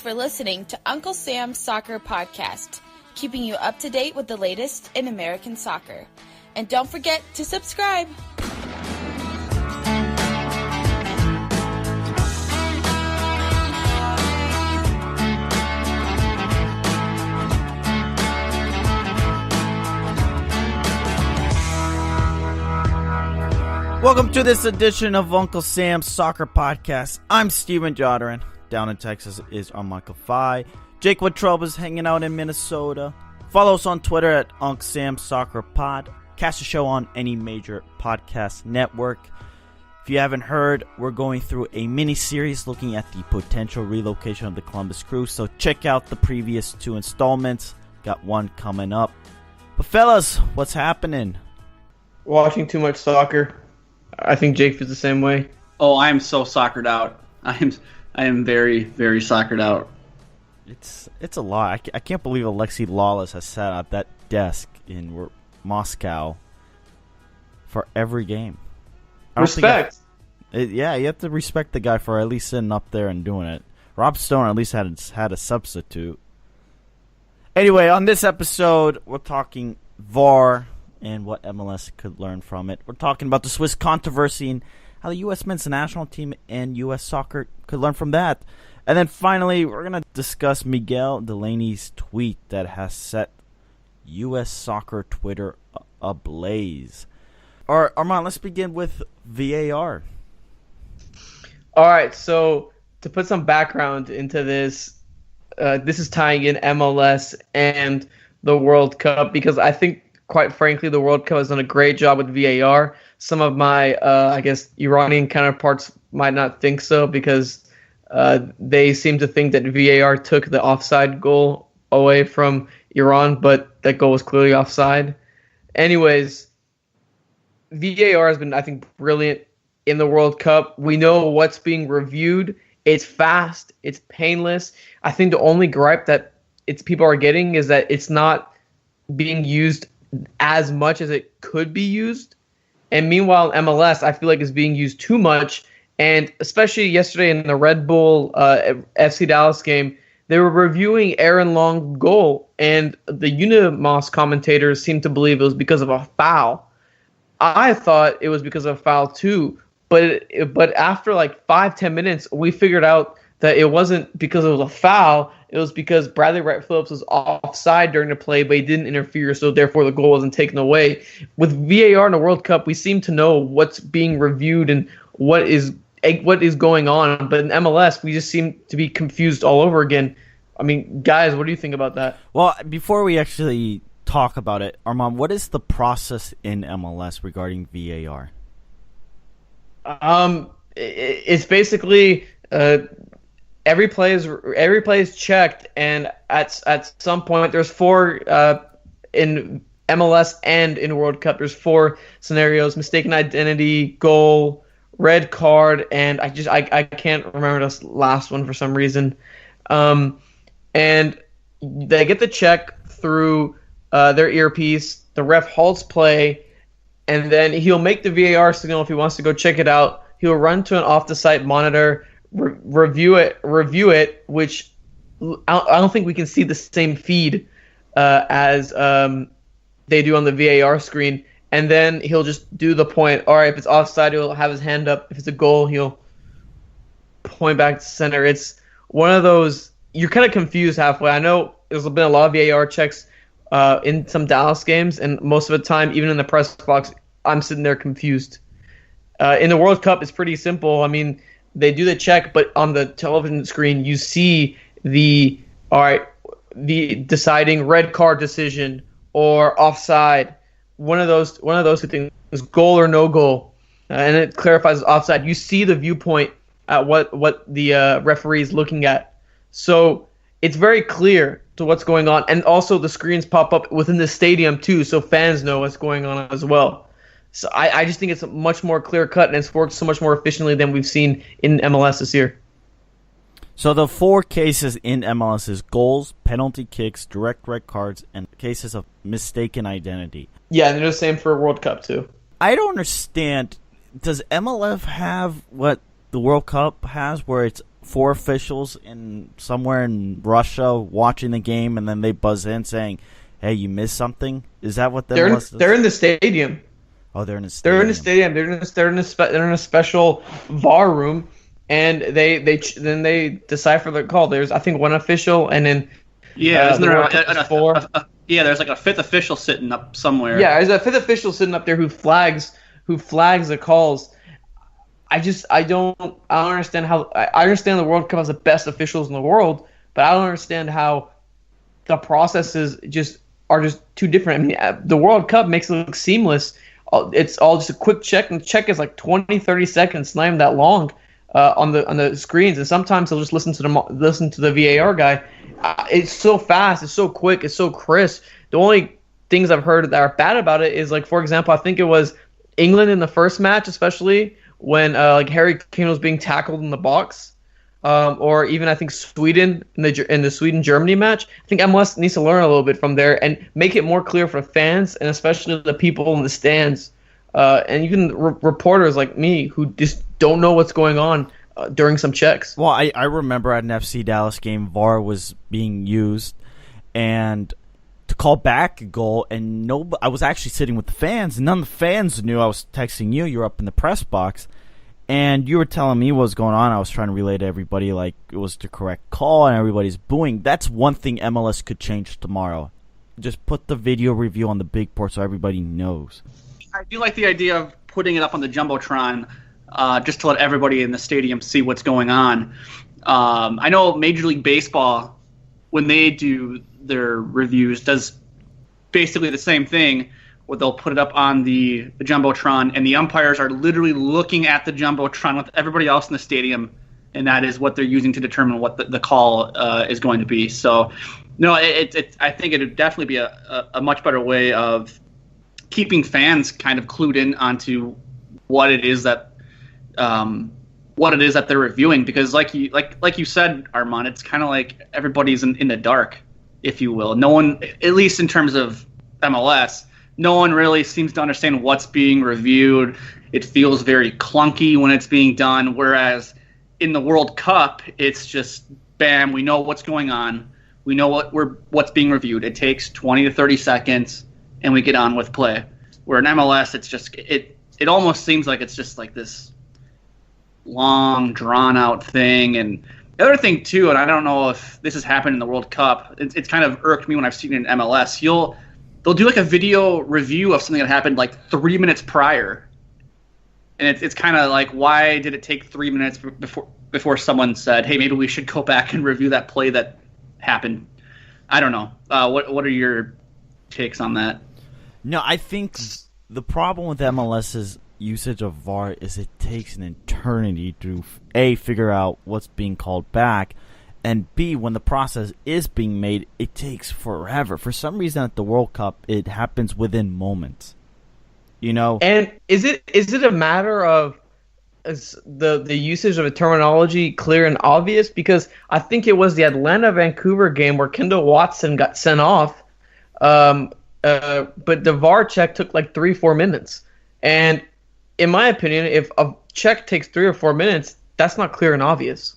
for listening to Uncle Sam's Soccer Podcast, keeping you up to date with the latest in American soccer. And don't forget to subscribe. Welcome to this edition of Uncle Sam's Soccer Podcast. I'm Stephen Stephan. Down in Texas is Arman Fi. Jake Wittrub is hanging out in Minnesota. Follow us on Twitter at Uncle Sam's Soccer Pod. Catch the show on any major podcast network. If you haven't heard, we're going through a mini-series looking at the potential relocation of the Columbus Crew. So check out the previous 2 installments. Got one coming up. But fellas, what's happening? Watching too much soccer. I think Jake feels the same way. Oh, I am so soccered out. I am very, very soccered out. It's a lot. I can't believe Alexi Lawless has sat at that desk in Moscow for every game. Respect. Yeah, you have to respect the guy for at least sitting up there and doing it. Rob Stone at least had a substitute. Anyway, on this episode, we're talking VAR and what MLS could learn from it. We're talking about the Swiss controversy and how the U.S. men's national team and U.S. soccer could learn from that. And then finally, we're going to discuss Miguel Delaney's tweet that has set U.S. soccer Twitter ablaze. All right, Arman, let's begin with VAR. All right, so to put some background into this, this is tying in MLS and the World Cup because I think, quite frankly, the World Cup has done a great job with VAR. Some of my, Iranian counterparts might not think so because they seem to think that VAR took the offside goal away from Iran, but that goal was clearly offside. Anyways, VAR has been, I think, brilliant in the World Cup. We know what's being reviewed. It's fast. It's painless. I think the only gripe that people are getting is that it's not being used as much as it could be used. And meanwhile, MLS, I feel like is being used too much. And especially yesterday in the Red Bull FC Dallas game, they were reviewing Aaron Long's goal, and the Unimos commentators seemed to believe it was because of a foul. I thought it was because of a foul too, but after like 5-10 minutes, we figured out that it wasn't because it was a foul. It was because Bradley Wright Phillips was offside during the play, but he didn't interfere, so therefore the goal wasn't taken away. With VAR in the World Cup, we seem to know what's being reviewed and what is going on. But in MLS, we just seem to be confused all over again. I mean, guys, what do you think about that? Well, before we actually talk about it, Arman, what is the process in MLS regarding VAR? It's basically every play is checked, and at some point there's 4 in MLS and in World Cup. There's 4 scenarios: mistaken identity, goal, red card, and I can't remember this last one for some reason. And they get the check through their earpiece. The ref halts play, and then he'll make the VAR signal if he wants to go check it out. He'll run to an off-the-site monitor, review it, which I don't think we can see the same feed as they do on the VAR screen. And then he'll just do the point. All right, if it's offside, he'll have his hand up. If it's a goal, he'll point back to center. It's one of those, you're kind of confused halfway. I know there's been a lot of VAR checks in some Dallas games, and most of the time, even in the press box, I'm sitting there confused. In the World Cup, it's pretty simple. I mean, they do the check, but on the television screen, you see the deciding red card decision or offside. One of those two things is goal or no goal, and it clarifies offside. You see the viewpoint at what the referee is looking at, so it's very clear to what's going on. And also the screens pop up within the stadium too, so fans know what's going on as well. So I just think it's much more clear cut, and it's worked so much more efficiently than we've seen in MLS this year. So the 4 cases in MLS is goals, penalty kicks, direct red cards, and cases of mistaken identity. Yeah, and they're the same for World Cup too. I don't understand. Does MLF have what the World Cup has, where it's 4 officials in somewhere in Russia watching the game, and then they buzz in saying, "Hey, you missed something"? Is that what they're in the stadium? Oh, they're in the stadium. They're in the stadium. They're in a special VAR room, and they decipher the call. There's I think one official, and then isn't there four? There's like a 5th official sitting up somewhere. Yeah, there's a 5th official sitting up there who flags the calls. I don't understand how. I understand the World Cup has the best officials in the world, but I don't understand how the processes are just too different. I mean, the World Cup makes it look seamless. It's all just a quick check, and the check is like 20, 30 seconds, not even that long on the screens. And sometimes they'll just listen to the VAR guy. It's so fast, it's so quick, it's so crisp. The only things I've heard that are bad about it is, like, for example, I think it was England in the first match, especially when like Harry Kane was being tackled in the box, or even I think Sweden in the Sweden-Germany match. I think MLS needs to learn a little bit from there and make it more clear for fans and especially the people in the stands, and even reporters like me who just don't know what's going on during some checks. Well, I remember at an FC Dallas game, VAR was being used, and to call back a goal, and I was actually sitting with the fans, and none of the fans knew I was texting you. You were up in the press box, and you were telling me what was going on. I was trying to relay to everybody like it was the correct call, and everybody's booing. That's one thing MLS could change tomorrow. Just put the video review on the big board so everybody knows. I do like the idea of putting it up on the Jumbotron, just to let everybody in the stadium see what's going on. I know Major League Baseball, when they do their reviews, does basically the same thing, where they'll put it up on the Jumbotron, and the umpires are literally looking at the Jumbotron with everybody else in the stadium, and that is what they're using to determine what the call is going to be. So, no, I think it would definitely be a much better way of keeping fans kind of clued in onto what it is that they're reviewing, because like you said, Arman, it's kind of like everybody's in the dark, if you will. No one, at least in terms of MLS, no one really seems to understand what's being reviewed. It feels very clunky when it's being done, whereas in the World Cup, it's just bam, we know what's going on. We know what's being reviewed. It takes 20 to 30 seconds, and we get on with play. Where in MLS, it's just it almost seems like it's just like this long, drawn-out thing. And the other thing, too, and I don't know if this has happened in the World Cup, it's kind of irked me when I've seen it in MLS. They'll do like a video review of something that happened like 3 minutes prior. And it's kind of like, why did it take 3 minutes before someone said, hey, maybe we should go back and review that play that happened? I don't know. What are your takes on that? No, I think the problem with MLS's usage of VAR is it takes an eternity to A, figure out what's being called back, and B, when the process is being made, it takes forever. For some reason at the World Cup, it happens within moments. You know? And is it a matter of the usage of a terminology clear and obvious? Because I think it was the Atlanta-Vancouver game where Kendall Watson got sent off, but the VAR check took like 3-4 minutes. And in my opinion, if a check takes 3 or 4 minutes, that's not clear and obvious.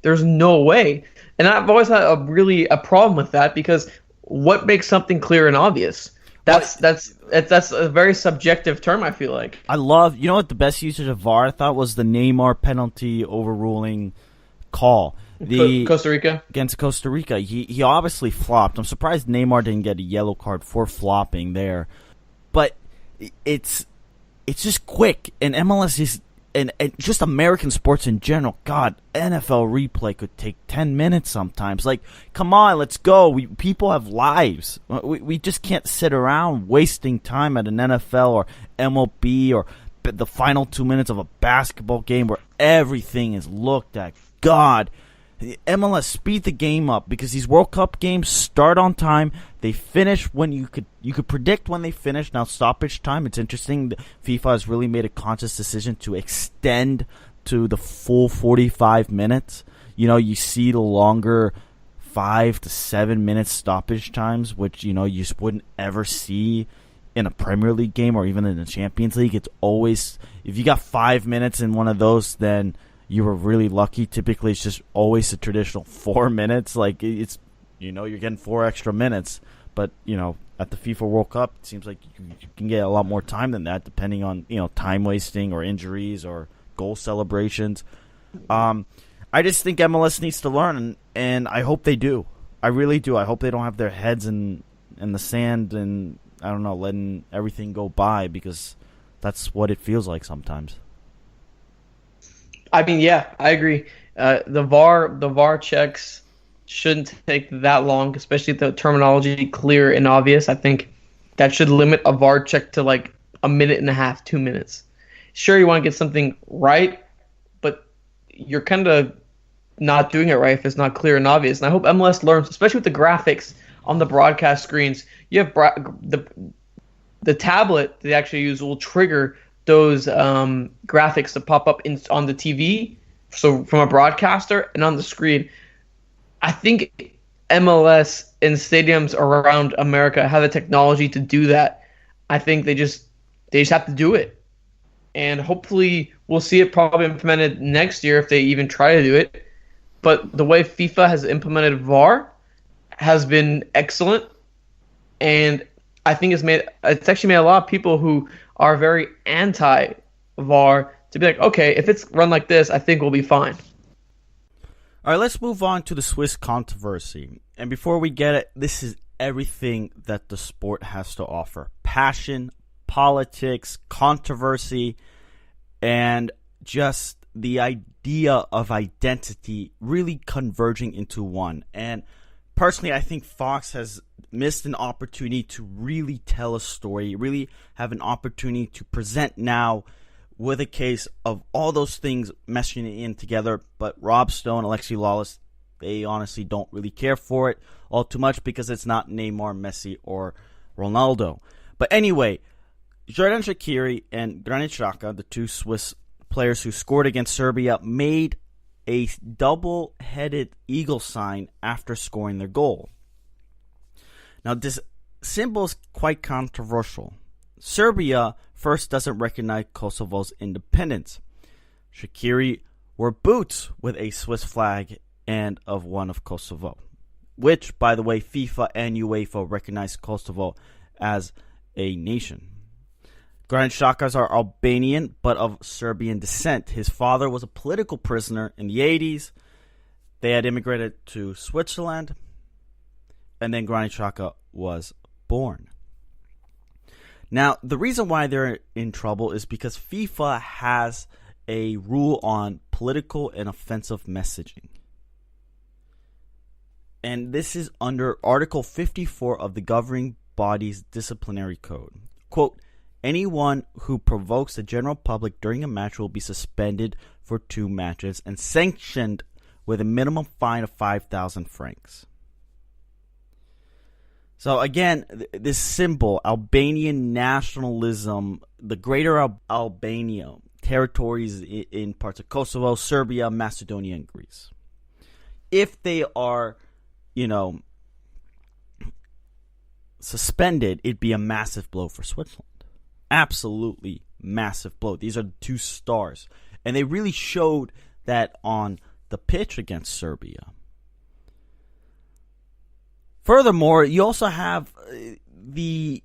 There's no way. And I've always had a problem with that, because what makes something clear and obvious? That's a very subjective term, I feel like. You know what the best usage of VAR I thought was the Neymar penalty overruling call. Costa Rica? Against Costa Rica. He obviously flopped. I'm surprised Neymar didn't get a yellow card for flopping there. But it's just quick. And MLS is, and just American sports in general, God, NFL replay could take 10 minutes sometimes. Like, come on, let's go. People have lives. We just can't sit around wasting time at an NFL or MLB or the final 2 minutes of a basketball game where everything is looked at. God, MLS, speed the game up, because these World Cup games start on time. They finish when you could predict when they finish. Now, stoppage time, it's interesting. FIFA has really made a conscious decision to extend to the full 45 minutes. You know, you see the longer 5 to 7 minute stoppage times, which, you know, you just wouldn't ever see in a Premier League game or even in the Champions League. It's always, if you got 5 minutes in one of those, then you were really lucky. Typically, it's just always the traditional 4 minutes. Like, it's, you're getting 4 extra minutes. But, at the FIFA World Cup, it seems like you can get a lot more time than that, depending on, time wasting or injuries or goal celebrations. I just think MLS needs to learn, and I hope they do. I really do. I hope they don't have their heads in the sand and, I don't know, letting everything go by, because that's what it feels like sometimes. I mean, yeah, I agree. The VAR checks shouldn't take that long, especially if the terminology clear and obvious. I think that should limit a VAR check to like a minute and a half, 2 minutes. Sure, you want to get something right, but you're kind of not doing it right if it's not clear and obvious. And I hope MLS learns, especially with the graphics on the broadcast screens. You have the tablet they actually use will trigger those graphics to pop up on the TV, so from a broadcaster and on the screen. I think MLS and stadiums around America have the technology to do that. I think they just have to do it. And hopefully we'll see it probably implemented next year if they even try to do it. But the way FIFA has implemented VAR has been excellent. And I think it's actually made a lot of people who are very anti-VAR to be like, okay, if it's run like this, I think we'll be fine. All right, let's move on to the Swiss controversy. And before we get it, this is everything that the sport has to offer. Passion, politics, controversy, and just the idea of identity really converging into one. And personally, I think Fox has missed an opportunity to really tell a story, really have an opportunity to present now with a case of all those things meshing in together. But Rob Stone, Alexi Lawless, they honestly don't really care for it all too much because it's not Neymar, Messi, or Ronaldo. But anyway, Xherdan Shaqiri and Grant Xhaka, the two Swiss players who scored against Serbia, made a double-headed eagle sign after scoring their goal. Now, this symbol is quite controversial. Serbia first doesn't recognize Kosovo's independence. Shaqiri wore boots with a Swiss flag and of one of Kosovo, which, by the way, FIFA and UEFA recognize Kosovo as a nation. Grant Xhaka's are Albanian, but of Serbian descent. His father was a political prisoner in the 80s. They had immigrated to Switzerland, and then Grant Xhaka was born. Now, the reason why they're in trouble is because FIFA has a rule on political and offensive messaging. And this is under Article 54 of the governing body's disciplinary code. Quote, anyone who provokes the general public during a match will be suspended for 2 matches and sanctioned with a minimum fine of 5,000 francs. So again, this symbol, Albanian nationalism, the greater Albania, territories in parts of Kosovo, Serbia, Macedonia, and Greece. If they are, suspended, it'd be a massive blow for Switzerland. Absolutely massive blow. These are the 2 stars. And they really showed that on the pitch against Serbia. Furthermore, you also have the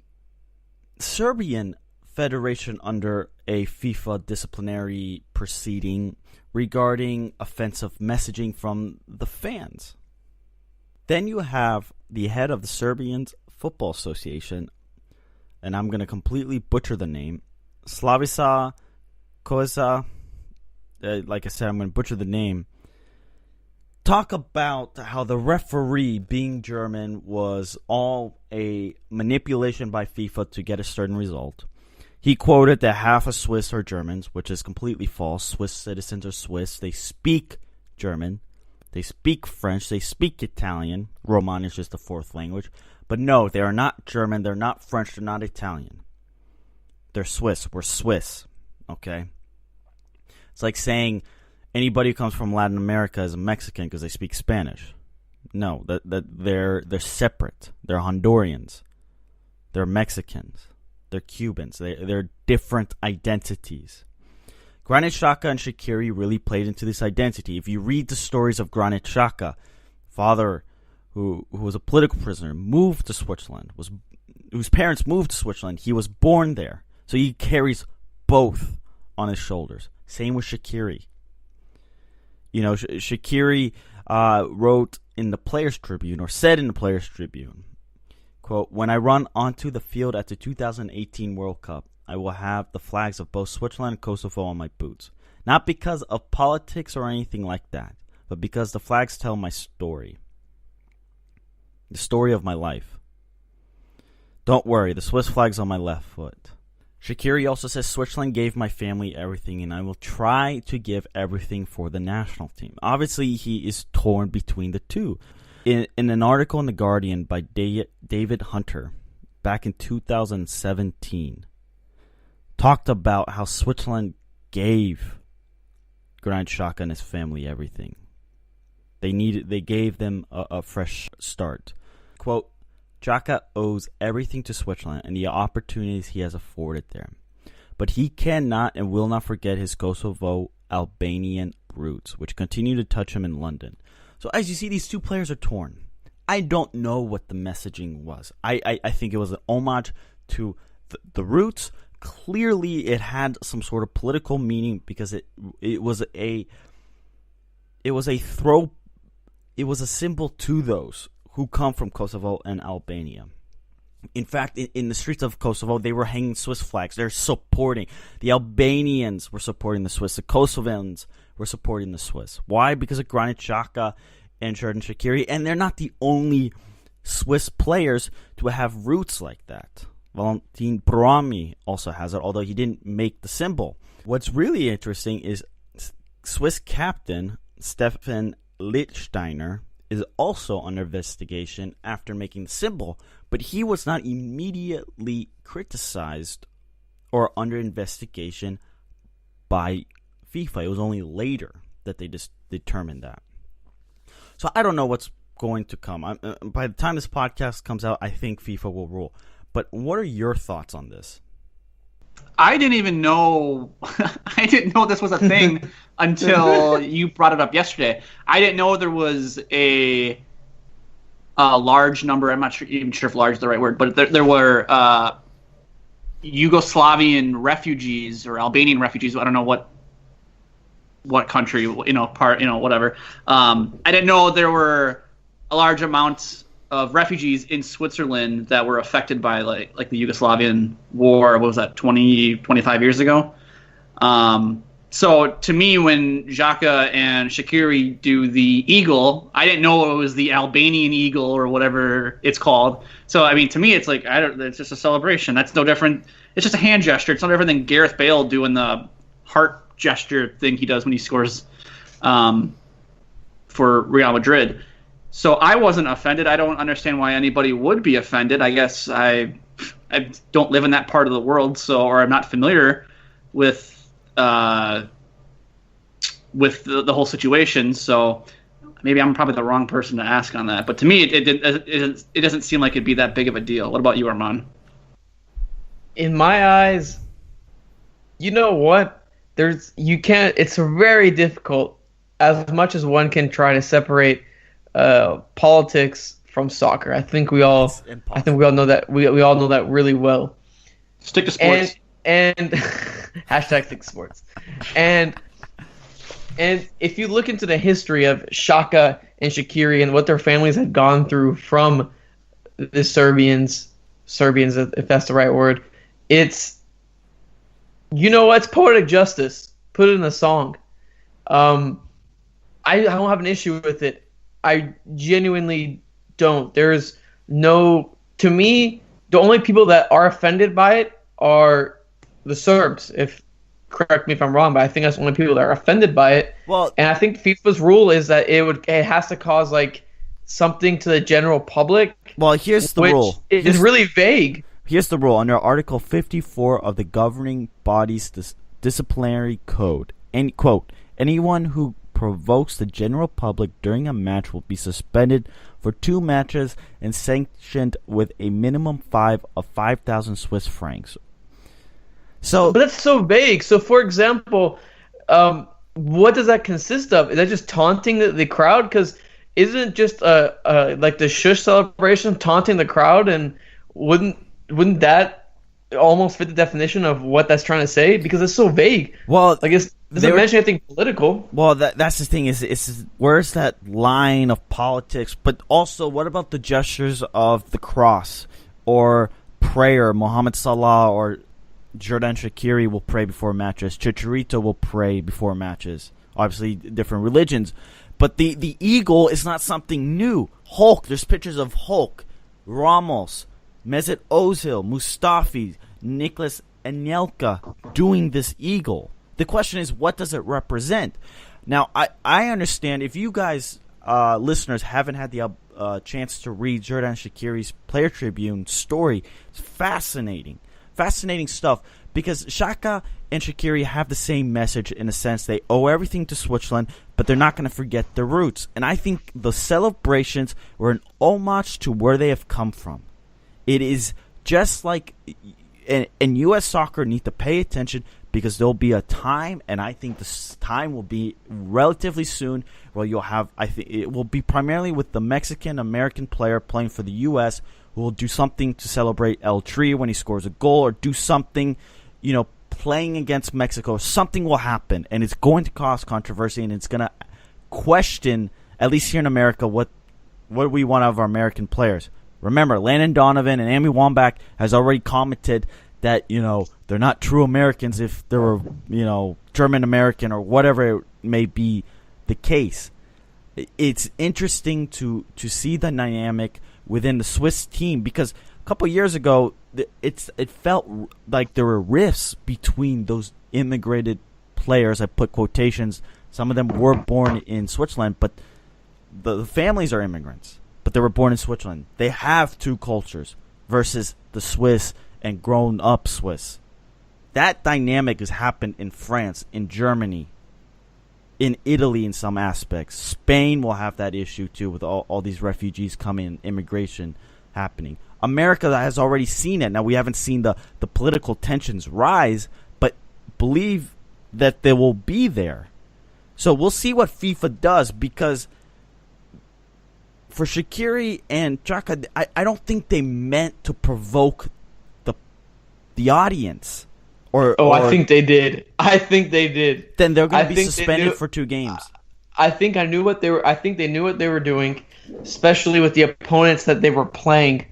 Serbian Federation under a FIFA disciplinary proceeding regarding offensive messaging from the fans. Then you have the head of the Serbian Football Association, and I'm going to completely butcher the name, Slavica Koza. Like I said, I'm going to butcher the name. Talk about how the referee, being German, was all a manipulation by FIFA to get a certain result. He quoted that half of Swiss are Germans, which is completely false. Swiss citizens are Swiss. They speak German. They speak French. They speak Italian. Roman is just the 4th language. But no, they are not German. They're not French. They're not Italian. They're Swiss. We're Swiss. Okay? It's like saying anybody who comes from Latin America is a Mexican because they speak Spanish. No, they're separate. They're Hondurans. They're Mexicans. They're Cubans. They're different identities. Grant Xhaka and Shaqiri really played into this identity. If you read the stories of Grant Xhaka, father who was a political prisoner, moved to Switzerland, whose parents moved to Switzerland, he was born there. So he carries both on his shoulders. Same with Shaqiri. You know, Shaqiri wrote in the Players' Tribune, or said in the Players' Tribune, quote, "When I run onto the field at the 2018 World Cup, I will have the flags of both Switzerland and Kosovo on my boots. Not because of politics or anything like that, but because the flags tell my story. The story of my life. Don't worry, the Swiss flag's on my left foot." Shaqiri also says, "Switzerland gave my family everything, and I will try to give everything for the national team." Obviously, he is torn between the two. In an article in The Guardian by David Hunter, back in 2017, talked about how Switzerland gave Grant Xhaka and his family everything. They gave them a fresh start. Quote, "Xhaka owes everything to Switzerland and the opportunities he has afforded there. But he cannot and will not forget his Kosovo-Albanian roots, which continue to touch him in London." So as you see, these two players are torn. I don't know what the messaging was. I think it was an homage to the roots. Clearly, it had some sort of political meaning because it was a symbol to those who come from Kosovo and Albania. In fact, in the streets of Kosovo, they were hanging Swiss flags. They're supporting. The Albanians were supporting the Swiss. The Kosovans were supporting the Swiss. Why? Because of Grant Xhaka and Xherdan Shaqiri. And they're not the only Swiss players to have roots like that. Valentin Brahmi also has it, although he didn't make the symbol. What's really interesting is Swiss captain Stephen Lichtsteiner is also under investigation after making the symbol, but he was not immediately criticized or under investigation by FIFA. It was only later that they just determined that. So I don't know what's going to come. By the time this podcast comes out, I think FIFA will rule. But what are your thoughts on this? I didn't even know. I didn't know this was a thing until you brought it up yesterday. I didn't know there was a large number. I'm not even sure if "large" is the right word, but there were Yugoslavian refugees or Albanian refugees. I don't know what country, whatever. I didn't know there were a large amount of refugees in Switzerland that were affected by like the Yugoslavian war. What was that, 25 years ago? So to me, when Xhaka and Shaqiri do the eagle, I didn't know it was the Albanian eagle or whatever it's called. So I mean, to me, it's like it's just a celebration. That's no different. It's just a hand gesture. It's no different than Gareth Bale doing the heart gesture thing he does when he scores for Real Madrid. So I wasn't offended. I don't understand why anybody would be offended. I guess I don't live in that part of the world, or I'm not familiar with the whole situation. So maybe I'm probably the wrong person to ask on that. But to me, it doesn't seem like it'd be that big of a deal. What about you, Arman? In my eyes, you know what? It's very difficult, as much as one can try to separate politics from soccer. I think we all know that. We all know that really well. Stick to sports. And hashtag stick to sports. And if you look into the history of Xhaka and Shaqiri and what their families had gone through from the Serbians, if that's the right word, it's poetic justice. Put it in a song. I don't have an issue with it. I genuinely don't. To me, the only people that are offended by it are the Serbs. Correct me if I'm wrong, but I think that's the only people that are offended by it. Well, and I think FIFA's rule is that it has to cause like something to the general public. Well, here's the rule. It's really vague. Here's the rule. Under Article 54 of the governing body's disciplinary code, and quote, anyone who provokes the general public during a match will be suspended for 2 matches and sanctioned with a minimum fine of 5,000 Swiss francs. So, but that's so vague. So, for example, what does that consist of? Is that just taunting the crowd? Because isn't just like the shush celebration taunting the crowd, and wouldn't that almost fit the definition of what that's trying to say? Because it's so vague. Well, like it doesn't mention anything political. Well, that's the thing is where's that line of politics? But also, what about the gestures of the cross or prayer? Mohamed Salah or Xherdan Shaqiri will pray before matches. Chicharito will pray before matches. Obviously, different religions. But the eagle is not something new. Hulk, there's pictures of Hulk, Ramos, Mesut Ozil, Mustafi, Nicolas Anelka doing this eagle. The question is, what does it represent? Now, I understand if you guys, listeners, haven't had the chance to read Xherdan Shaqiri's Player Tribune story, it's fascinating. Fascinating stuff, because Xhaka and Shaqiri have the same message in a sense. They owe everything to Switzerland, but they're not going to forget their roots. And I think the celebrations were an homage to where they have come from. It is just like, and U.S. soccer need to pay attention, because there'll be a time, and I think this time will be relatively soon, where you'll have, I think it will be primarily with the Mexican-American player playing for the U.S., who will do something to celebrate El Tri when he scores a goal, or do something, playing against Mexico. Something will happen, and it's going to cause controversy, and it's going to question, at least here in America, what we want out of our American players. Remember, Landon Donovan and Amy Wambach has already commented that, they're not true Americans if they were, German American or whatever it may be the case. It's interesting to see the dynamic within the Swiss team, because a couple years ago, it felt like there were rifts between those immigrated players. I put quotations. Some of them were born in Switzerland, but the families are immigrants, but they were born in Switzerland. They have two cultures versus the Swiss and grown up Swiss. That dynamic has happened in France, in Germany, in Italy in some aspects. Spain will have that issue too, with all these refugees coming, immigration happening. America has already seen it. Now, we haven't seen the political tensions rise, but believe that they will be there. So we'll see what FIFA does, because for Shaqiri and Xhaka, I don't think they meant to provoke the audience. I think they did. Then they're going to be suspended for 2 games. I think they knew what they were doing, especially with the opponents that they were playing.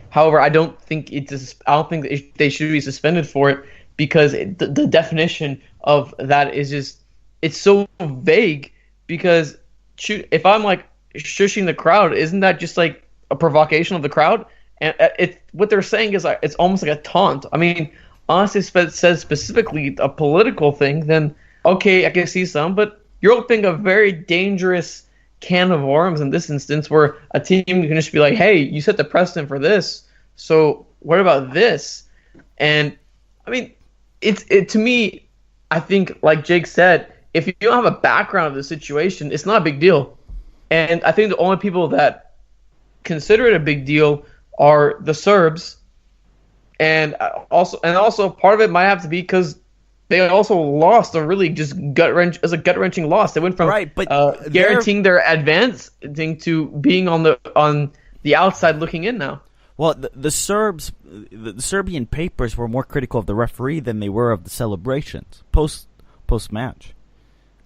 However, I don't think they should be suspended for it, because the definition of that is just, it's so vague. Because if I'm like shushing the crowd, isn't that just like a provocation of the crowd? And what they're saying is it's almost like a taunt. I mean, honestly, if it says specifically a political thing, then okay, I can see some. But you're opening a very dangerous can of worms in this instance, where a team can just be like, hey, you set the precedent for this, so what about this? And I mean, it to me, I think, like Jake said, if you don't have a background of the situation, it's not a big deal. And I think the only people that consider it a big deal are the Serbs, and also part of it might have to be because they also lost a really just gut-wrenching loss. They went from guaranteeing their advancing to being on the outside looking in now. Well, the Serbian papers were more critical of the referee than they were of the celebrations post match.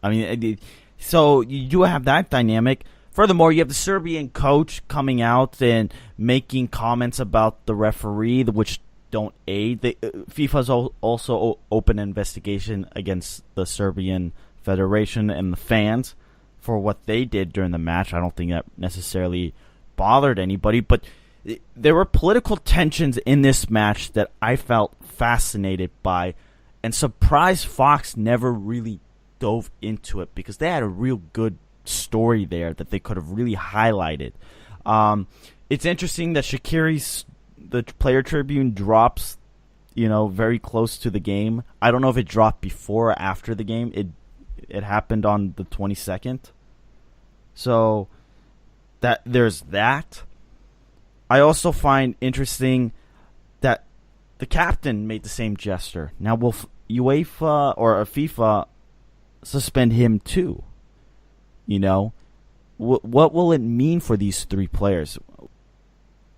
I mean, so you do have that dynamic. Furthermore, you have the Serbian coach coming out and making comments about the referee, which don't aid. FIFA's also opened an investigation against the Serbian Federation and the fans for what they did during the match. I don't think that necessarily bothered anybody, but there were political tensions in this match that I felt fascinated by, and surprised Fox never really dove into it, because they had a real good story there that they could have really highlighted. It's interesting that the Player Tribune drops, very close to the game. I don't know if it dropped before or after the game. It happened on the 22nd. So there's that. I also find interesting that the captain made the same gesture. Now, will UEFA or FIFA suspend him too? You know, what will it mean for these three players?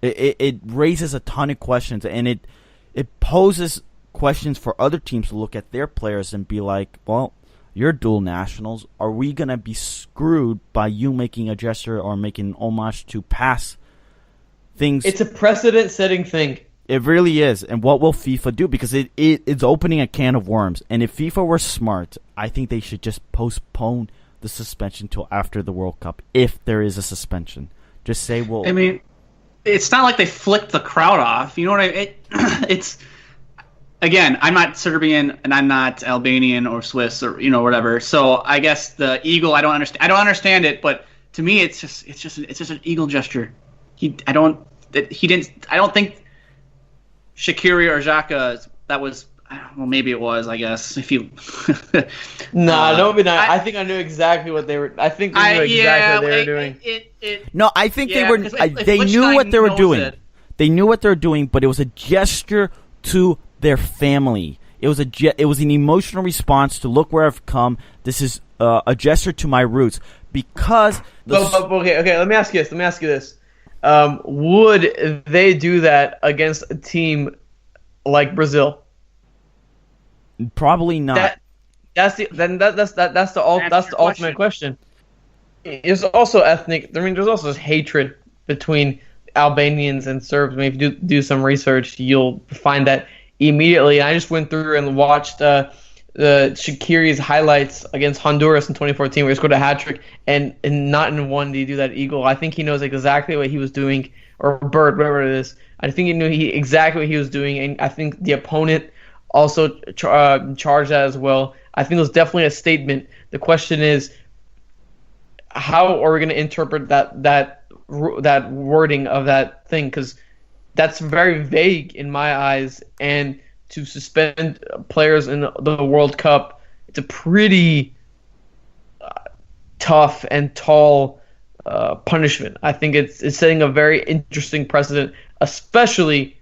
It raises a ton of questions, and it poses questions for other teams to look at their players and be like, well, you're dual nationals. Are we going to be screwed by you making a gesture or making homage to past things? It's a precedent-setting thing. It really is. And what will FIFA do? Because it's opening a can of worms. And if FIFA were smart, I think they should just postpone the suspension till after the World Cup, if there is a suspension. Just say, well... I mean, it's not like they flicked the crowd off. You know what I mean? It's... Again, I'm not Serbian and I'm not Albanian or Swiss or whatever. So I guess the eagle, I don't understand it, but to me it's just an eagle gesture. I don't think Shaqiri or Xhaka, that was, well, maybe it was, I guess, if you no, maybe not. I think I knew exactly what they were. I think they knew exactly what they were doing. No, I think they knew what they were doing. They knew what they were doing, but it was a gesture to their family. It was an emotional response to look where I've come. This is a gesture to my roots because. Okay. Let me ask you this. Would they do that against a team like Brazil? Probably not. That's the ultimate question. There's also ethnic. I mean, there's also this hatred between Albanians and Serbs. I mean, if you do some research, you'll find that immediately. I just went through and watched the Shaqiri's highlights against Honduras in 2014, where he scored a hat trick, and not in one did he do that eagle. I think he knows exactly what he was doing, or bird, whatever it is. I think he knew exactly what he was doing, and I think the opponent also charged that as well. I think it was definitely a statement. The question is, how are we going to interpret that wording of that thing? Because that's very vague in my eyes, and to suspend players in the World Cup, it's a pretty tough and tall punishment. I think it's setting a very interesting precedent, especially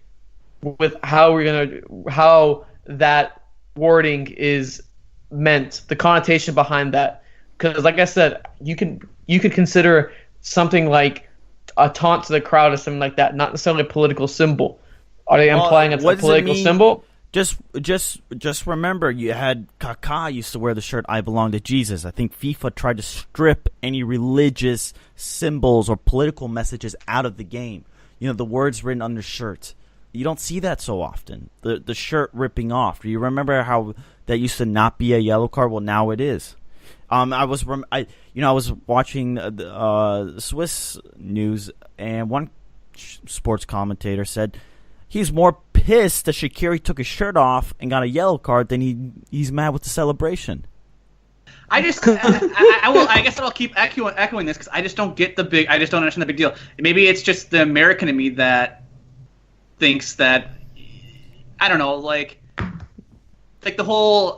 with how that wording is meant, the connotation behind that. Because, like I said, you could consider something like a taunt to the crowd or something like that, not necessarily a political symbol. Are they implying it's a political symbol? Just remember, you had Kaká used to wear the shirt "I belong to Jesus." I think FIFA tried to strip any religious symbols or political messages out of the game. The words written on the shirt. You don't see that so often. The shirt ripping off. Do you remember how that used to not be a yellow card? Well, now it is. I was watching the Swiss news, and one sports commentator said he's more pissed that Shaqiri took his shirt off and got a yellow card than he's mad with the celebration. I guess I'll keep echoing this because I just don't understand the big deal. Maybe it's just the American in me that thinks that, I don't know, like the whole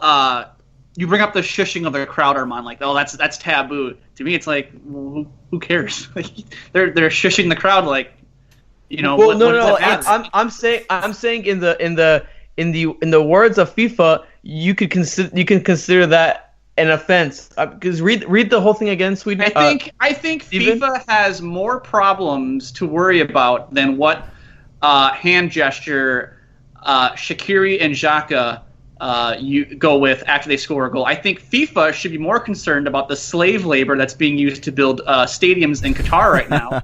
you bring up the shushing of the crowd, Arman, like, oh, that's taboo. To me, it's like, well, who cares? Like, they're shushing the crowd, like, Well, no. I'm saying in the words of FIFA, you can consider that an offense. Because read the whole thing again, Sweden. I think Stephen? FIFA has more problems to worry about than what hand gesture Shaqiri and Xhaka you go with after they score a goal. I think FIFA should be more concerned about the slave labor that's being used to build stadiums in Qatar right now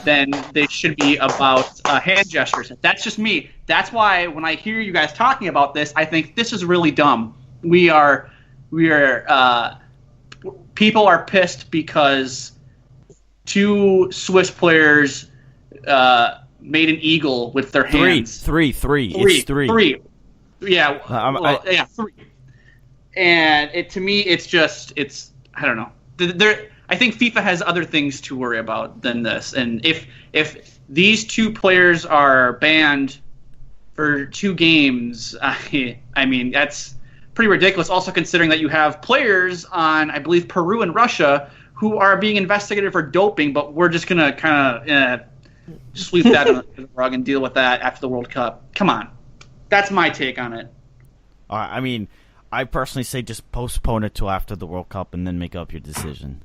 than they should be about hand gestures. That's just me. That's why when I hear you guys talking about this, I think this is really dumb. People are pissed because two Swiss players made an eagle with their hands. Three. It's three. Yeah, three. And to me, it's I don't know. I think FIFA has other things to worry about than this. And if these two players are banned for 2 games, I mean, that's pretty ridiculous. Also considering that you have players on, I believe, Peru and Russia who are being investigated for doping, but we're just gonna kind of sweep that under the rug and deal with that after the World Cup. Come on. That's my take on it. I mean, I personally say just postpone it till after the World Cup and then make up your decision.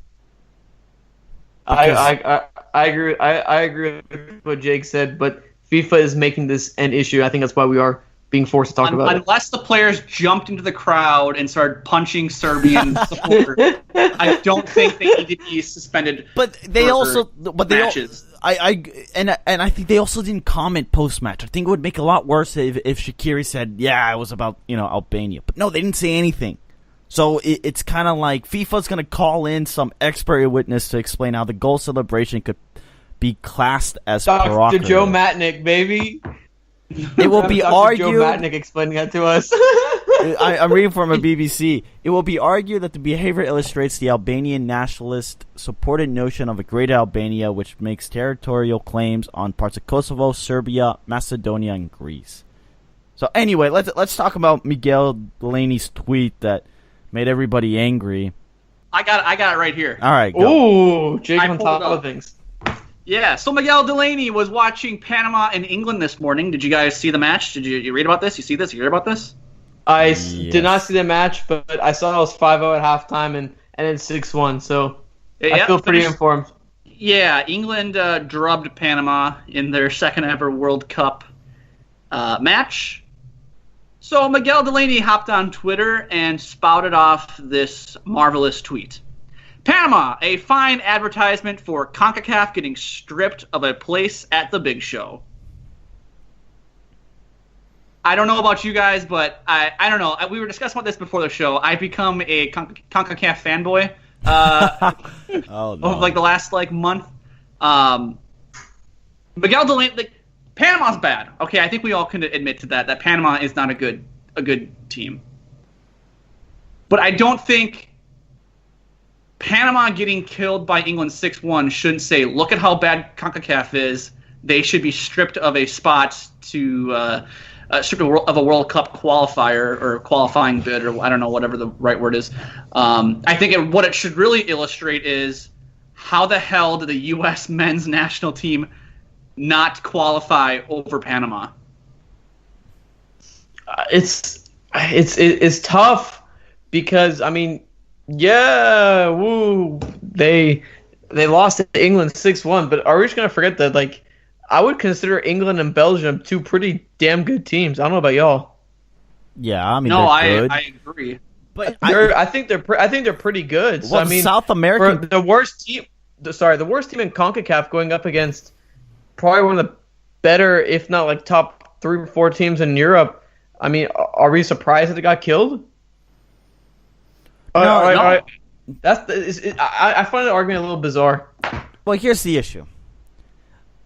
I agree. I agree with what Jake said, but FIFA is making this an issue. I think that's why we are being forced to talk about it. Unless the players jumped into the crowd and started punching Serbian supporters, I don't think they need to be suspended. But they matches. I think they also didn't comment post match. I think it would make it a lot worse if Shaqiri said, "Yeah, it was about Albania," but no, they didn't say anything. So it's kind of like FIFA's going to call in some expert witness to explain how the goal celebration could be classed as Dr. Joe Matnick, baby. It will be argued. Joe Matnick explaining that to us. I'm reading from a BBC. It will be argued that the behavior illustrates the Albanian nationalist supported notion of a great Albania, which makes territorial claims on parts of Kosovo, Serbia, Macedonia, and Greece. So anyway, let's talk about Miguel Delaney's tweet that made everybody angry. I got it right here. All right, go. Ooh, Jake on top of things. Yeah, so Miguel Delaney was watching Panama and England this morning. Did you guys see the match? Did you read about this? You see this? You hear about this? I did not see the match, but I saw it was 5-0 at halftime and then 6-1. So I feel pretty informed. Yeah, England drubbed Panama in their second ever World Cup match. So Miguel Delaney hopped on Twitter and spouted off this marvelous tweet. Panama, a fine advertisement for CONCACAF getting stripped of a place at the big show. I don't know about you guys, but I don't know. We were discussing about this before the show. I've become a CONCACAF fanboy over like the last month. Miguel Delaney, Panama's bad. Okay, I think we all can admit to that Panama is not a good team. But I don't think Panama getting killed by England 6-1 shouldn't say, look at how bad CONCACAF is. They should be stripped of a spot to stripped of a World Cup qualifier or qualifying bid, or I don't know, whatever the right word is. I think what it should really illustrate is how the hell did the U.S. men's national team not qualify over Panama? It's tough because yeah, woo, they lost to England 6-1, but are we just gonna forget that I would consider England and Belgium two pretty damn good teams. I don't know about y'all. Yeah, I agree. But I think they're pretty good. Well, so, South American, the worst team in CONCACAF going up against probably one of the better, if not top 3 or 4 teams in Europe. Are we surprised that they got killed? No. I find the argument a little bizarre. Well, here's the issue.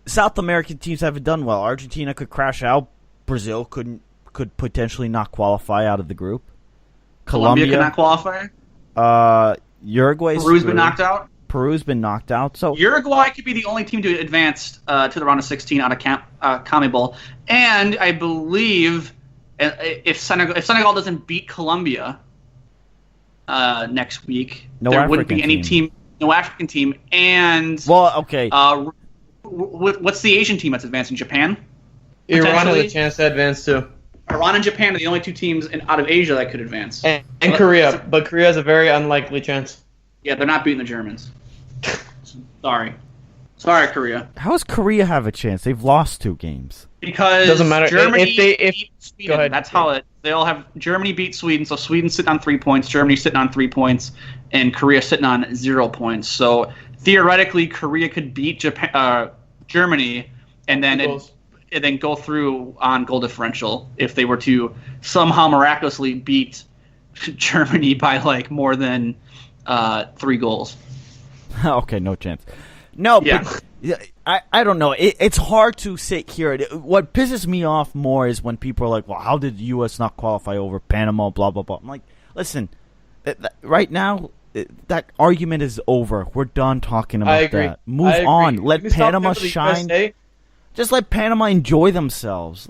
South American teams haven't done well. Argentina could crash out. Brazil could potentially not qualify out of the group. Colombia could not qualify. Peru's been knocked out. Peru's been knocked out. So Uruguay could be the only team to advance to the round of 16 out of CONMEBOL. And I believe if Senegal doesn't beat Colombia next week, there wouldn't be any team, no African team. And okay. What's the Asian team that's advancing? Japan? Iran has a chance to advance too. Iran and Japan are the only 2 teams out of Asia that could advance. And Korea, but Korea has a very unlikely chance. Yeah, they're not beating the Germans. Sorry, Korea. How does Korea have a chance? They've lost 2 games. Because doesn't matter. Germany beat Sweden. Go ahead. That's how they all have. Germany beat Sweden, so Sweden's sitting on 3 points, Germany's sitting on 3 points, and Korea sitting on 0 points. So theoretically, Korea could beat Germany, and then go through on goal differential if they were to somehow miraculously beat Germany by more than 3 goals. Okay, no chance. No, yeah. But I don't know. It's hard to sit here. What pisses me off more is when people are like, well, how did the U.S. not qualify over Panama, blah, blah, blah. I'm like, listen, right now, that argument is over. We're done talking about that. Move on. Let Panama shine. Just let Panama enjoy themselves.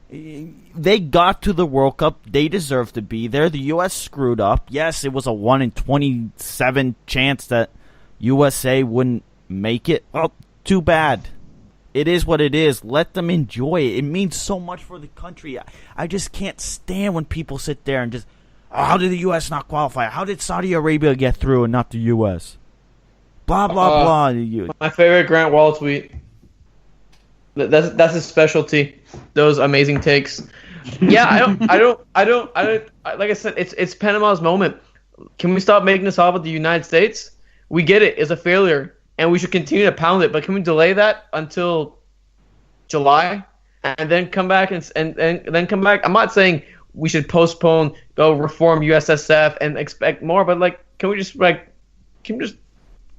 They got to the World Cup. They deserve to be there. The U.S. screwed up. Yes, it was a 1 in 27 chance that USA wouldn't make it. Well, too bad. It is what it is. Let them enjoy it. It means so much for the country. I just can't stand when people sit there and just, Oh, how did the U.S. not qualify? How did Saudi Arabia get through and not the U.S.? Blah blah blah. My favorite Grant Wall tweet. That's his specialty. Those amazing takes. Yeah, I don't. Like I said, it's Panama's moment. Can we stop making this all about the United States? We get it. It's a failure, and we should continue to pound it. But can we delay that until July, and then come back and then come back? I'm not saying we should postpone, go reform USSF and expect more, but like, can we just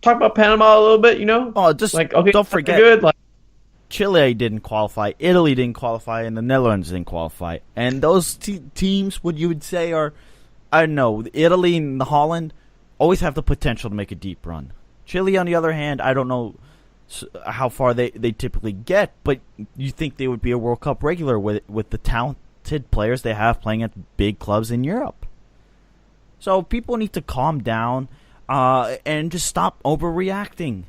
talk about Panama a little bit? You know? Oh, just like, okay, don't forget. Good. Like, Chile didn't qualify, Italy didn't qualify, and the Netherlands didn't qualify. And those teams, what you would say are, I don't know, Italy and the Holland always have the potential to make a deep run. Chile, on the other hand, I don't know how far they typically get, but you think they would be a World Cup regular with the talented players they have playing at big clubs in Europe. So people need to calm down and just stop overreacting.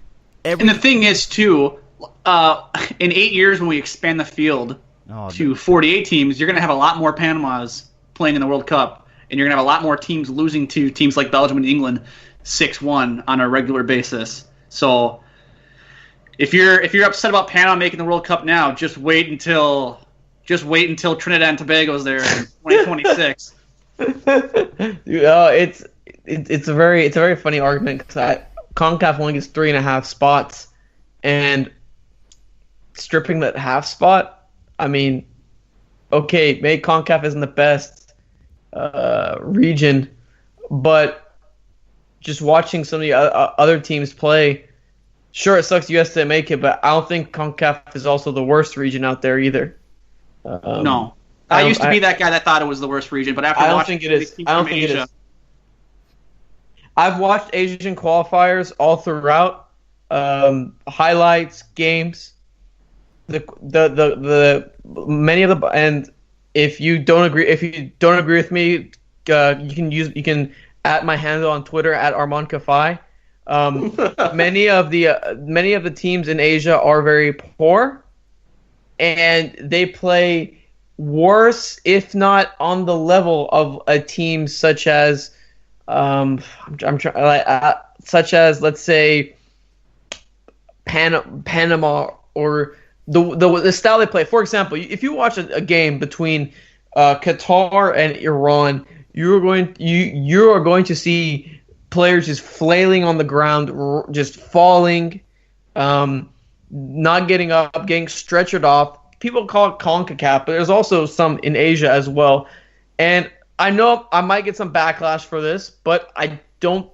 And the thing is, too, in 8 years when we expand the field to 48 teams, you're going to have a lot more Panamas playing in the World Cup, and you're going to have a lot more teams losing to teams like Belgium and England 6-1 on a regular basis. So if you're upset about Panama making the World Cup now, just wait until Trinidad and Tobago's there in 2026. It's a very funny argument because CONCACAF only gets 3.5 spots, and stripping that half spot, I mean, okay, maybe CONCACAF isn't the best region, but just watching some of the other teams play, sure, it sucks US didn't make it, but I don't think CONCACAF is also the worst region out there either. No. I used to be that guy that thought it was the worst region, but after watching it is. I don't think it is. I've watched Asian qualifiers all throughout, highlights, games. The many of the, and if you don't agree with me, you can at my handle on Twitter at Arman Kafai. Many of the teams in Asia are very poor, and they play worse, if not on the level of a team such as such as, let's say, Panama, or the style they play. For example, if you watch a game between Qatar and Iran, you are going to see players just flailing on the ground, just falling, not getting up, getting stretchered off. People call it CONCACAF, but there's also some in Asia as well. And I know I might get some backlash for this, but I don't.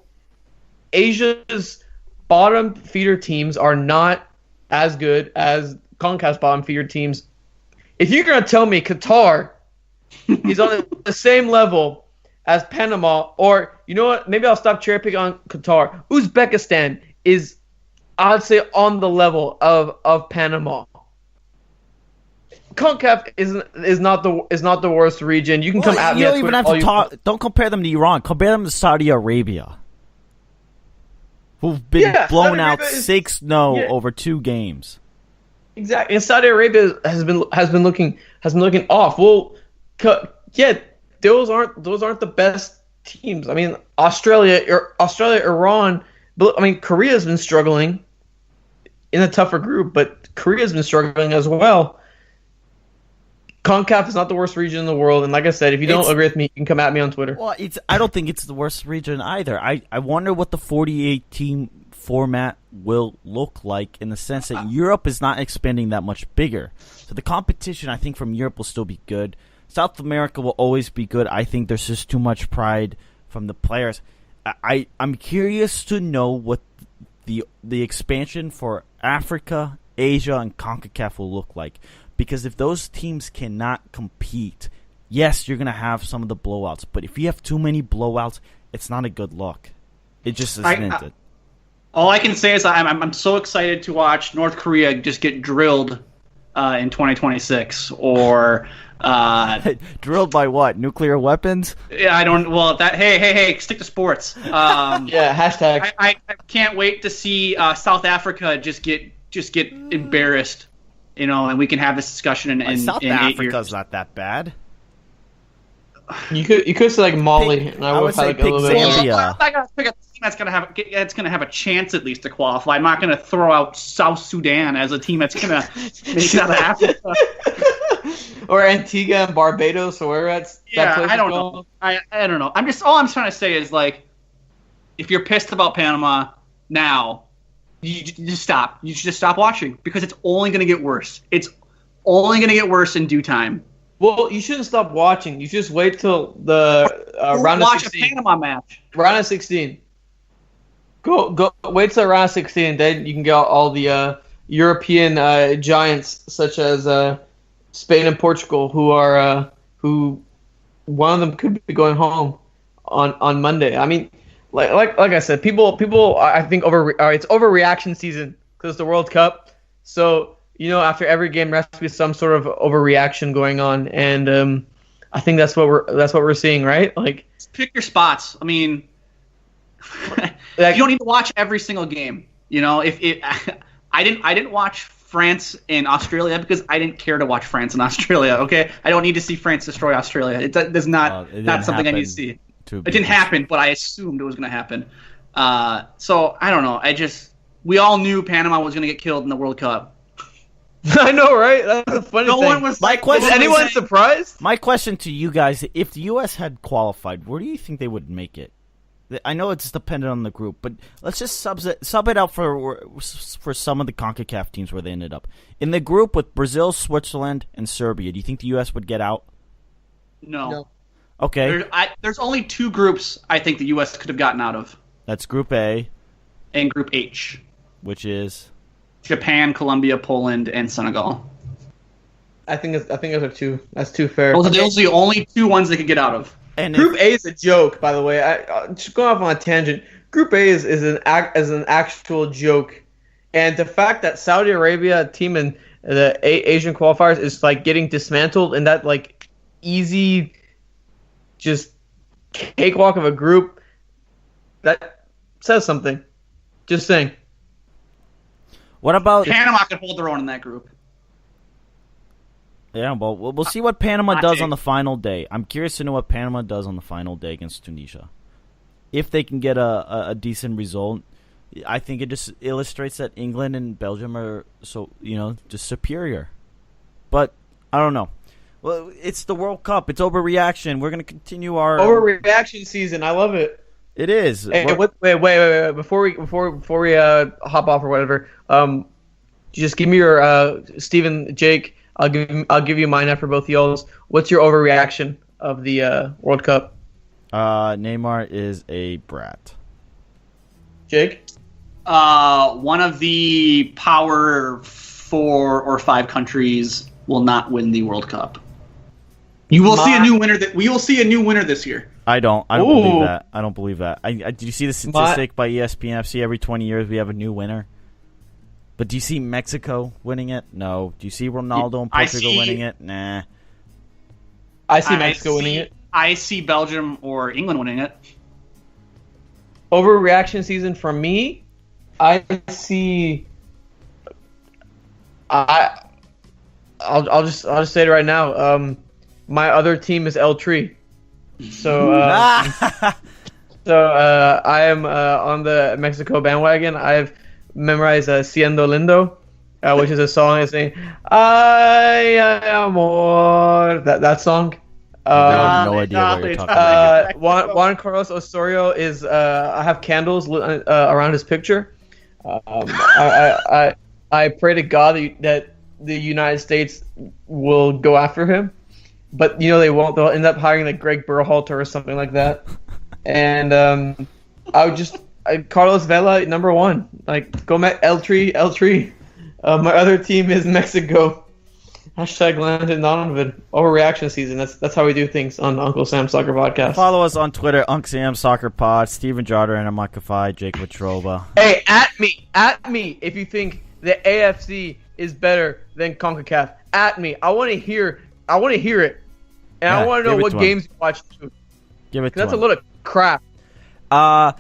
Asia's bottom feeder teams are not as good as CONCACAF's bottom feeder teams. If you're going to tell me Qatar is on the same level as Panama, or you know what, maybe I'll stop cherry picking on Qatar. Uzbekistan is, I'd say, on the level of Panama. CONCACAF is not the worst region. You can come at me. You don't even have to talk. Don't compare them to Iran. Compare them to Saudi Arabia, who've been blown out 6-0 over 2 games. Exactly, and Saudi Arabia has been looking off. Well, those aren't the best teams. I mean, Australia, Iran. But I mean, Korea's been struggling in a tougher group, but Korea's been struggling as well. CONCACAF is not the worst region in the world, and like I said, if you don't agree with me, you can come at me on Twitter. Well, I don't think it's the worst region either. I wonder what the 48-team format will look like, in the sense that Europe is not expanding that much bigger. So the competition, I think, from Europe will still be good. South America will always be good. I think there's just too much pride from the players. I'm curious to know what the expansion for Africa, Asia, and CONCACAF will look like. Because if those teams cannot compete, yes, you're going to have some of the blowouts. But if you have too many blowouts, it's not a good look. It just isn't it. All I can say is I'm so excited to watch North Korea just get drilled in 2026. Or drilled by what? Nuclear weapons? Yeah, I don't. Well, that. Hey, stick to sports. Yeah, hashtag. I can't wait to see South Africa just get embarrassed. You know, and we can have this discussion in South 8 Africa's years. not that bad. You could say like Mali, and I would have say like a little bit. Zambia. I gotta pick a team that's gonna have a chance at least to qualify. I'm not gonna throw out South Sudan as a team that's gonna make it out of Africa. Or Antigua and Barbados, or where that's I don't know. I don't know. All I'm trying to say is like, if you're pissed about Panama now, you just stop. You should just stop watching because it's only gonna get worse. It's only gonna get worse in due time. Well, you shouldn't stop watching. You just wait till the round of 16. Watch a Panama match. Round of 16. Go. Wait till round of 16. Then you can get all the European giants such as Spain and Portugal, who one of them could be going home on Monday. I mean, like I said, people I think it's overreaction season because the World Cup. So after every game there has to be some sort of overreaction going on, and I think that's what we're seeing, right? Like, pick your spots. I mean, you don't need to watch every single game. If I didn't watch France and Australia because I didn't care to watch France and Australia. Okay, I don't need to see France destroy Australia. It's not something I need to see. It didn't happen, but I assumed it was going to happen. So I don't know. We all knew Panama was going to get killed in the World Cup. I know, right? That's the funny thing. One was. Is anyone surprised? My question to you guys: if the U.S. had qualified, where do you think they would make it? I know it's dependent on the group, but let's just sub it out for some of the CONCACAF teams where they ended up. In the group with Brazil, Switzerland, and Serbia, do you think the U.S. would get out? No. Okay. There's only two groups I think the U.S. could have gotten out of. That's Group A. And Group H. Which is? Japan, Colombia, Poland, and Senegal. I think those are two. That's too fair. Those are the only two ones they could get out of. And Group A is a joke, by the way. Just going off on a tangent. Group A is an actual joke, and the fact that Saudi Arabia team in the Asian qualifiers is like getting dismantled in that like easy, just cakewalk of a group, that says something. Just saying. What about Panama? Could hold their own in that group. Yeah, well, we'll see what Panama does on the final day. I'm curious to know what Panama does on the final day against Tunisia. If they can get a decent result, I think it just illustrates that England and Belgium are just superior. But I don't know. Well, it's the World Cup. It's overreaction. We're gonna continue our overreaction season. I love it. It is. Hey, wait. Before we hop off or whatever, just give me your Stephen, Jake. I'll give you mine after both y'all's. What's your overreaction of the World Cup? Neymar is a brat. Jake? One of the power 4 or 5 countries will not win the World Cup. You will see a new winner. We will see a new winner this year. I don't believe that. I don't believe that. Did you see the statistic by ESPN FC? Every 20 years we have a new winner. But do you see Mexico winning it? No. Do you see Ronaldo and Portugal winning it? Nah. I see Mexico winning it. I see Belgium or England winning it. Overreaction season for me, I see. I'll just say it right now. My other team is El Tri. So I am on the Mexico bandwagon. I've memorized Siendo Lindo, which is a song saying "Ay, amor." That song. I have no idea what you're talking about. Juan Carlos Osorio is. I have candles around his picture. I pray to God that the United States will go after him, but they won't. They'll end up hiring like Greg Berhalter or something like that. And I would just Carlos Vela #1. Like go El Tri. My other team is Mexico. #Landon Donovan. Overreaction season. That's how we do things on Uncle Sam's Soccer Podcast. Follow us on Twitter, Uncle Sam's Soccer Pod. Steven Jarder and Arman Kafai, Jake Watrova. Hey, at me if you think the AFC is better than CONCACAF. At me. I want to hear it. And I want to know what games you watch too. Give it to That's him. a little crap. We're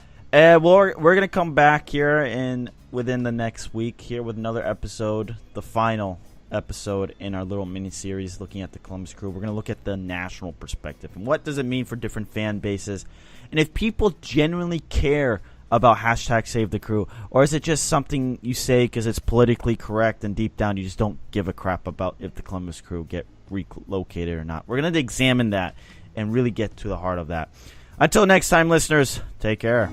going to come back here within the next week here with another episode, the final episode in our little mini-series looking at the Columbus Crew. We're going to look at the national perspective and what does it mean for different fan bases, and if people genuinely care about hashtag Save the Crew, or is it just something you say because it's politically correct and deep down you just don't give a crap about if the Columbus Crew get relocated or not. We're going to examine that and really get to the heart of that. Until next time, listeners, take care.